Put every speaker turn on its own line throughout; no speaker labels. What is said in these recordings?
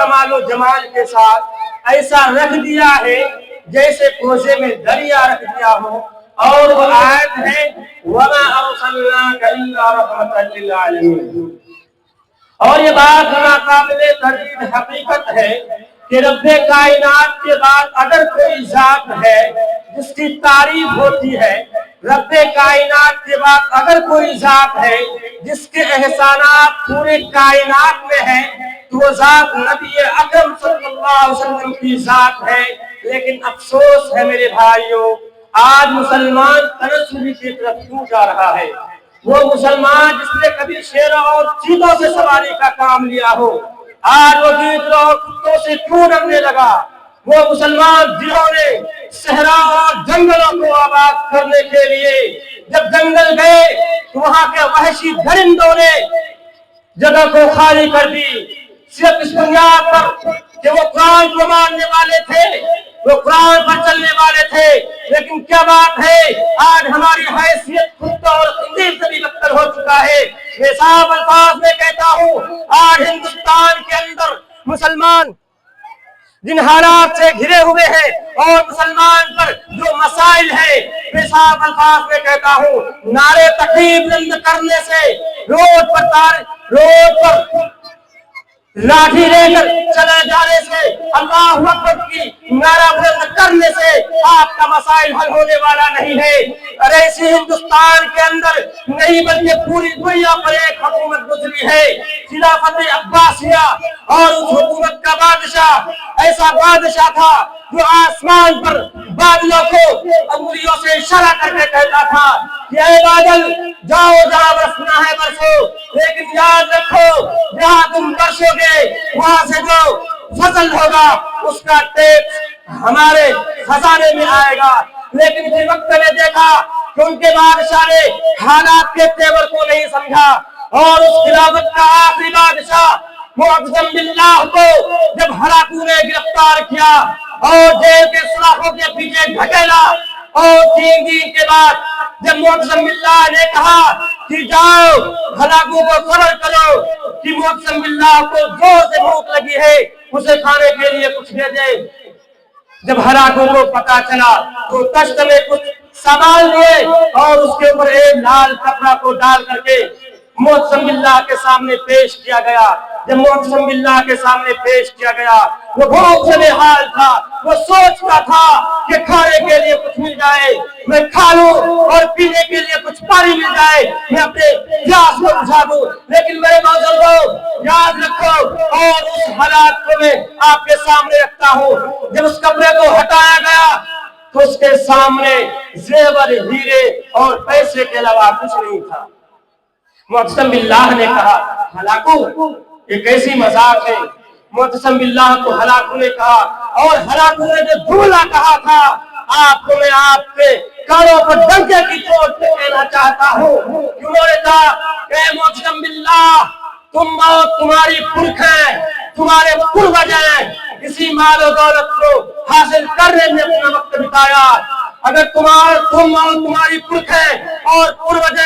کمال و جمال کے ساتھ ایسا رکھ دیا ہے جیسے کوزے میں دریا رکھ دیا ہو. اور وہ آیت ہے وَمَا أَرْسَلْنَاكَ إِلَّا رَحْمَةً لِّلْعَالَمِينَ. اور یہ بات ناقابل تردید حقیقت ہے کہ رب کائنات کے بعد اگر کوئی ذات ہے جس کی تعریف ہوتی ہے، رب کائنات کے بعد اگر کوئی ذات ہے جس کے احسانات پورے کائنات میں ہیں تو وہ ذات نبی اکرم صلی اللہ علیہ وسلم کی ذات ہے. لیکن افسوس ہے میرے بھائیوں، آج مسلمان تنزلی کی طرف کیوں جا رہا ہے؟ وہ مسلمان جس نے کبھی شیروں اور چیتوں سے سواری کا کام لیا ہو، آج وہ گیدڑوں اور کتوں سے کیوں ڈرنے لگا؟ وہ مسلمان جنہوں نے صحرا اور جنگلوں کو آباد کرنے کے لیے جب جنگل گئے تو وہاں کے وحشی درندوں نے جگہ کو خالی کر دی، صرف اس بنیاد پر کہ وہ قرآن کو ماننے والے تھے، وہ قرآن پر چلنے والے تھے. لیکن کیا بات ہے، آج ہماری حیثیت کتا اور خنزیر سے بھی بدتر ہو چکا ہے. میں صاف الفاظ میں کہتا ہوں، آج ہندوستان کے اندر مسلمان جن حالات سے گھرے ہوئے ہیں اور مسلمان پر جو مسائل ہیں، میں صاف الفاظ میں کہتا ہوں، نعرے تکبیر بلند کرنے سے، روڈ پر لاٹھی لے کر چلے جانے سے، اللہ اکبر کی نعرہ بلند کرنے سے آپ کا مسائل حل ہونے والا نہیں ہے. ارے اسی ہندوستان کے اندر نہیں بلکہ پوری دنیا پر ایک حکومت گزری ہے، خلافت عباسیہ، اور اس حکومت کا بادشاہ ایسا بادشاہ تھا جو آسمان پر بادلوں کو انگلیوں سے اشارہ کر کے کہتا تھا کہ اے بادل جاؤ جہاں برسنا ہے برسو، لیکن یاد رکھو جہاں تم برسو گے وہاں سے جو فضل ہوگا اس کا ٹیکس ہمارے خزانے میں آئے گا. لیکن اسی وقت نے دیکھا کہ ان کے بادشاہ نے حالات کے تیور کو نہیں سمجھا، اور اس خلافت کا آخری بادشاہ معتصم باللہ کو جب ہلاکو نے گرفتار کیا اور جیل کے سلاخوں کے پیچھے ڈھکیلا، اور 3 دن کے بعد جب معتصم باللہ نے کہا کہ جاؤ ہلاکو کو خبر کرو کہ معتصم باللہ کو زور سے بھوک لگی ہے، اسے کھانے کے لیے کچھ دے دے. جب ہلاکو کو پتا چلا تو تشت میں کچھ سامان لیے اور اس کے اوپر ایک لال کپڑا کو ڈال کر کے معتصم باللہ کے سامنے پیش کیا گیا. جب معتصم باللہ کے سامنے پیش کیا گیا، وہ بہت سے بے حال تھا، وہ سوچتا تھا کہ کھانے کے لیے کچھ مل جائے میں کھا لوں اور پینے کے لیے کچھ پانی مل جائے میں اپنے پیاس کو بجھا دوں. لیکن میرے بزرگوں یاد رکھو، اور اس حالات کو میں آپ کے سامنے رکھتا ہوں، جب اس کپڑے کو ہٹایا گیا تو اس کے سامنے زیور، ہیرے اور پیسے کے علاوہ کچھ نہیں تھا. معتصم باللہ نے کہا ہلاکو یہ کیسی مذاق ہے؟ معتصم باللہ کو ہلاکو نے کہا، اور ہلاکو نے جو جملہ کہا تھا آپ کو میں آپ کے کانوں پر ڈنکے کی چوٹ پہ کہنا چاہتا ہوں. انہوں نے کہا کہ معتصم باللہ تم اور تمہاری پرکھ ہیں، تمہارے پروج ہیں، اسی مال و دولت کو حاصل کرنے میں اپنا وقت بتایا. اگر تم اور تمہاری پرکھ ہے اور پروج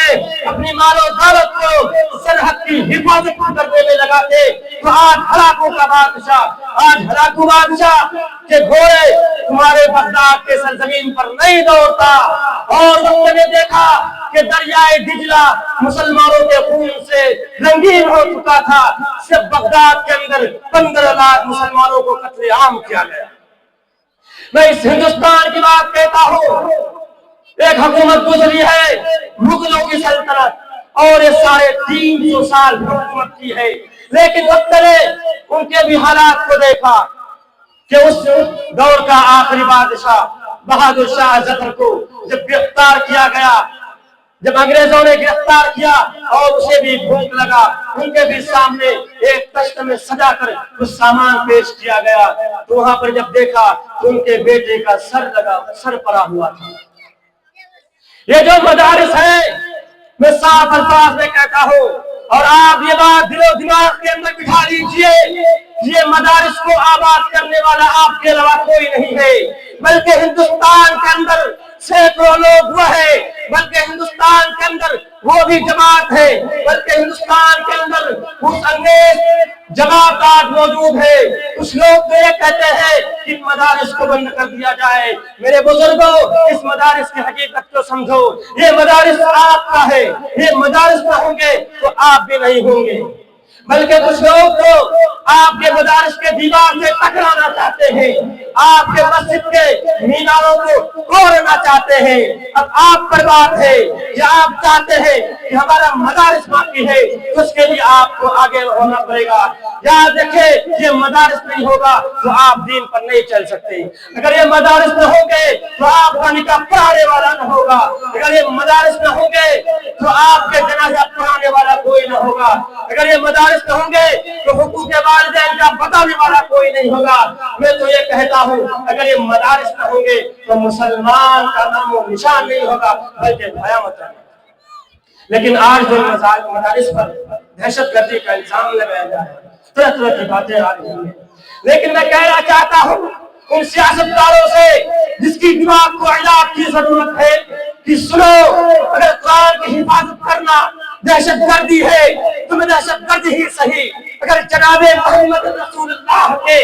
اپنی مال و دولت کو سرحد کی حفاظت کرنے میں لگاتے تو آج ہلاکو کا بادشاہ، آج ہلاکو بادشاہ کے گھوڑے تمہارے بغداد کے سرزمین پر نہیں دوڑتا. اور وقت نے دیکھا کہ دریائے دجلہ مسلمانوں کے خون سے رنگین ہو چکا تھا. صرف بغداد کے اندر 15 لاکھ مسلمانوں کو قتل عام کیا گیا. میں اس ہندوستان کی بات کہتا ہوں، ایک حکومت گزری ہے مغلوں کی سلطنت، اور یہ سارے 300 سال حکومت کی ہے. لیکن وقت نے ان کے بھی حالات کو دیکھا کہ اس دور کا آخری بادشاہ بہادر شاہ ظفر کو جب گرفتار کیا گیا، جب انگریزوں نے گرفتار کیا اور اسے بھی بھوک لگا، ان کے بھی سامنے ایک تشت میں سجا کر کچھ سامان پیش کیا گیا، تو وہاں پر جب دیکھا تو ان کے بیٹے کا سر پڑا ہوا تھا. یہ جو مدارس ہیں میں صاف الفاظ میں کہتا ہوں، اور آپ یہ بات دل و دماغ کے اندر بٹھا لیجئے، یہ مدارس کو آباد کرنے والا آپ کے علاوہ کوئی نہیں ہے، بلکہ ہندوستان کے اندر سینکڑوں لوگ وہ ہیں بلکہ ہندوستان کے اندر وہ بھی جماعت ہے، بلکہ ہندوستان کے اندر اس انگریز جماعت آج موجود ہے۔ کچھ لوگ تو یہ کہتے ہیں کہ مدارس کو بند کر دیا جائے۔ میرے بزرگوں، اس مدارس کی حقیقت کو سمجھو، یہ مدارس آپ کا ہے، یہ مدارس نہ ہوں گے تو آپ بھی نہیں ہوں گے۔ بلکہ کچھ لوگ تو آپ کے مدارس کے دیوار سے ٹکرانا چاہتے ہیں، آپ کے مسجد کے میناروں کو توڑنا چاہتے ہیں۔ اب آپ پر بات ہے، یا آپ چاہتے ہیں کہ ہمارا مدارس باقی ہے، اس کے لیے آپ کو آگے ہونا پڑے گا۔ یاد رکھیں، یہ مدارس نہیں ہوگا تو آپ دین پر نہیں چل سکتے۔ اگر یہ مدارس نہ ہوں گے تو آپ کا نکاح پڑھانے والا نہ ہوگا۔ اگر یہ مدارس نہ ہوں گے تو آپ کے جنازہ پڑھانے والا کوئی نہ ہوگا۔ اگر یہ مدارس نہ ہوں گے تو حقوق والدین کا بتانے والا کوئی نہیں ہوگا۔ میں تو یہ کہتا ہوں، اگر یہ مدارس نہ ہوں گے تو مسلمان کا نام و نشان نہیں ہوگا، بلکہ قیامت ہے۔ لیکن آج جو مدارس پر دہشت گردی کا الزام لگایا جا رہا ہے، طرح طرح کی باتیں آ رہی ہیں، لیکن میں کہنا چاہتا ہوں ان سیاستداروں سے جس کی دماغ کو علاج کی ضرورت ہے کہ سنو، اگر قرآن کی حفاظت کرنا دہشت گردی ہے، تمہیں دہشت گردی ہی صحیح۔ اگر جناب محمد رسول اللہ کے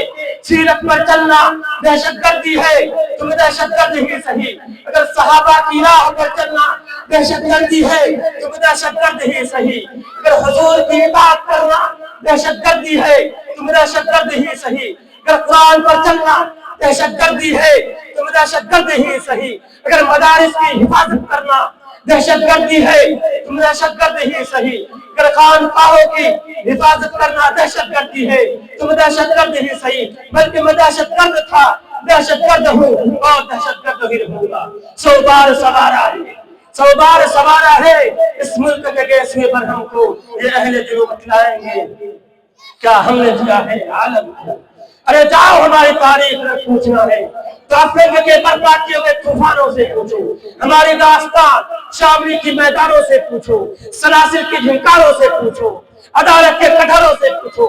سیرت پر چلنا دہشت گردی ہے، تمہیں دہشت گردی ہی صحیح۔ اگر صحابہ کی راہ پر چلنا دہشت گردی ہے، تمہیں دہشت گردی ہی صحیح۔ اگر حضور کی اطاعت کرنا دہشت گردی ہے، تمہیں دہشت گردی ہی صحیح۔ اگر قرآن پر چلنا دہشت گردی ہے، تمہیں دہشت گردی ہی صحیح۔ اگر مدارس کی حفاظت کرنا دہشت گردی ہے، تم دہشت گرد ہی صحیح۔ اگر خانقاہوں کی حفاظت کرنا دہشت گردی ہے، تم دہشت گرد ہی صحیح۔ بلکہ میں دہشت گرد تھا، دہشت گرد ہوں اور دہشت گرد ہی رہوں گا۔ 100 بار سوارا ہے، 100 بار سوارا ہے اس ملک کے گیسویں پر ہم کو یہ اہل دل بتلائیں گے کیا ہم نے دیا ہے عالم کو۔ ارے جاؤ ہماری تاریخ میں پوچھنا ہے، کافر کے برپا کیے ہوئے طوفانوں سے پوچھو، ہماری داستان شاملی کی میدانوں سے پوچھو، سلاسل کی جھنکاروں سے پوچھو، عدالت کے کٹہروں سے پوچھو،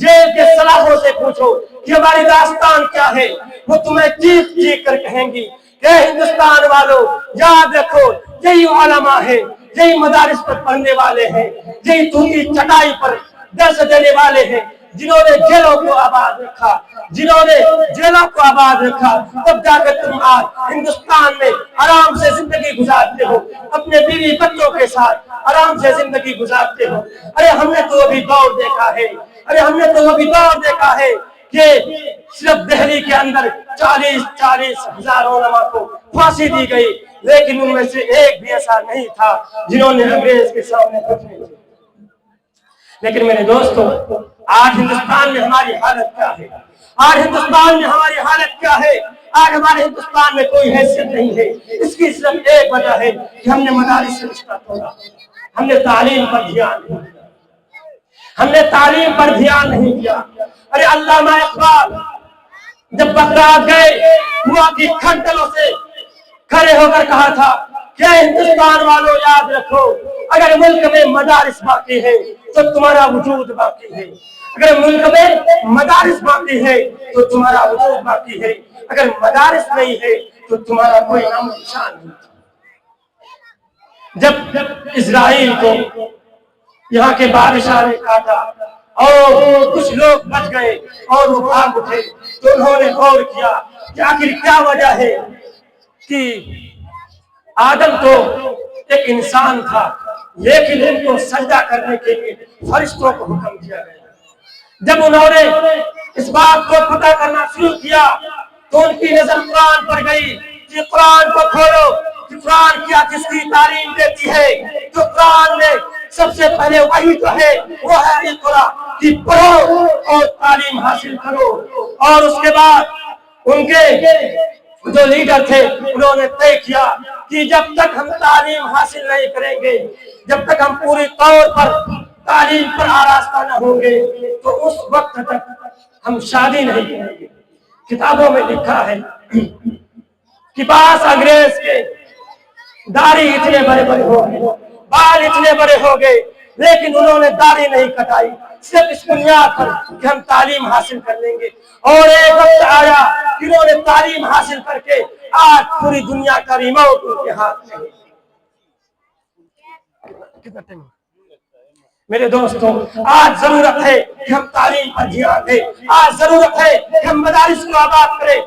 جیل کے سلاخوں سے پوچھو کہ ہماری داستان کیا ہے۔ وہ تمہیں چیخ چیخ کر کہیں گی کہ ہندوستان والوں یاد رکھو، یہی علماء ہے، یہی مدارس پر پڑھنے والے ہیں، یہی تھوکی چٹائی پر درس دینے والے ہیں، جنہوں نے جیلوں کو آباد رکھا، جنہوں نے جیلوں کو آباد رکھا، تب جا کر تم آج ہندوستان میں آرام سے زندگی گزارتے ہو، اپنے بیوی بچوں کے ساتھ آرام سے زندگی گزارتے ہو۔ ارے ہم نے تو ابھی دور دیکھا ہے، ارے ہم نے تو ابھی دور دیکھا ہے کہ صرف دہلی کے اندر 40 ہزار علماء کو پھانسی دی گئی، لیکن ان میں سے ایک بھی ایسا نہیں تھا جنہوں نے انگریز کے سامنے کچھ نہیں کیا۔ لیکن میرے دوستو، آج ہندوستان میں ہماری حالت کیا ہے؟ آج ہندوستان میں ہماری حالت کیا ہے؟ آج ہمارے ہندوستان میں کوئی حیثیت نہیں ہے۔ اس کی صرف ایک وجہ ہے کہ ہم نے مدارس سے رشتہ توڑا، ہم نے تعلیم پر دھیان نہیں دیا، ہم نے تعلیم پر دھیان نہیں دیا۔ ارے علامہ اقبال جب بغداد گئے، ہوا کی کھنڈلوں سے کھڑے ہو کر کہا تھا کہ ہندوستان والوں یاد رکھو، اگر ملک میں مدارس باقی ہے تو تمہارا وجود باقی ہے، اگر ملک میں مدارس باقی ہے تو تمہارا وجود باقی ہے، اگر مدارس نہیں ہے تو تمہارا کوئی نام و نشان نہیں۔ جب اسرائیل کو یہاں کے بادشاہ نے کاٹا اور کچھ لوگ بچ گئے اور وہ بھاگ اٹھے، تو انہوں نے غور کیا کہ آخر کیا وجہ ہے کہ آدم تو ایک انسان تھا، لیکن ان کو سجدہ کرنے کے لیے فرشتوں کو حکم دیا گیا۔ جب انہوں نے اس بات کو پتہ کرنا شروع کیا تو ان کی نظر قرآن پر گئی کہ قرآن کو کھولو، کہ قرآن کیا کس کی تعلیم دیتی ہے۔ تو قرآن میں سب سے پہلے وہی جو ہے وہ ہے اقرا، کہ پڑھو اور تعلیم حاصل کرو۔ اور اس کے بعد ان کے جو لیڈر تھے انہوں نے طے کیا کہ جب تک ہم تعلیم حاصل نہیں کریں گے، جب تک ہم پوری طور پر تعلیم پر آراستہ نہ ہوں گے تو اس وقت تک ہم شادی نہیں کریں گے۔ کتابوں میں لکھا ہے کہ بعض انگریز کے داڑھی اتنے بڑے بڑے ہو گئے، بال اتنے بڑے ہو گئے، لیکن انہوں نے داڑھی نہیں کٹائی، صرف اس بنیاد پر کہ ہم تعلیم حاصل کر لیں گے۔ اور ایک وقت آیا کہ انہوں نے تعلیم حاصل کر کے آج پوری دنیا کا ریموٹ ان کے ہاتھ میں ہے۔ کتنا ٹائم میرے دوستوں آج ضرورت ہے کہ ہم تعلیم پر دھیان دیں، آج ضرورت ہے کہ ہم مدارس کو آباد کریں۔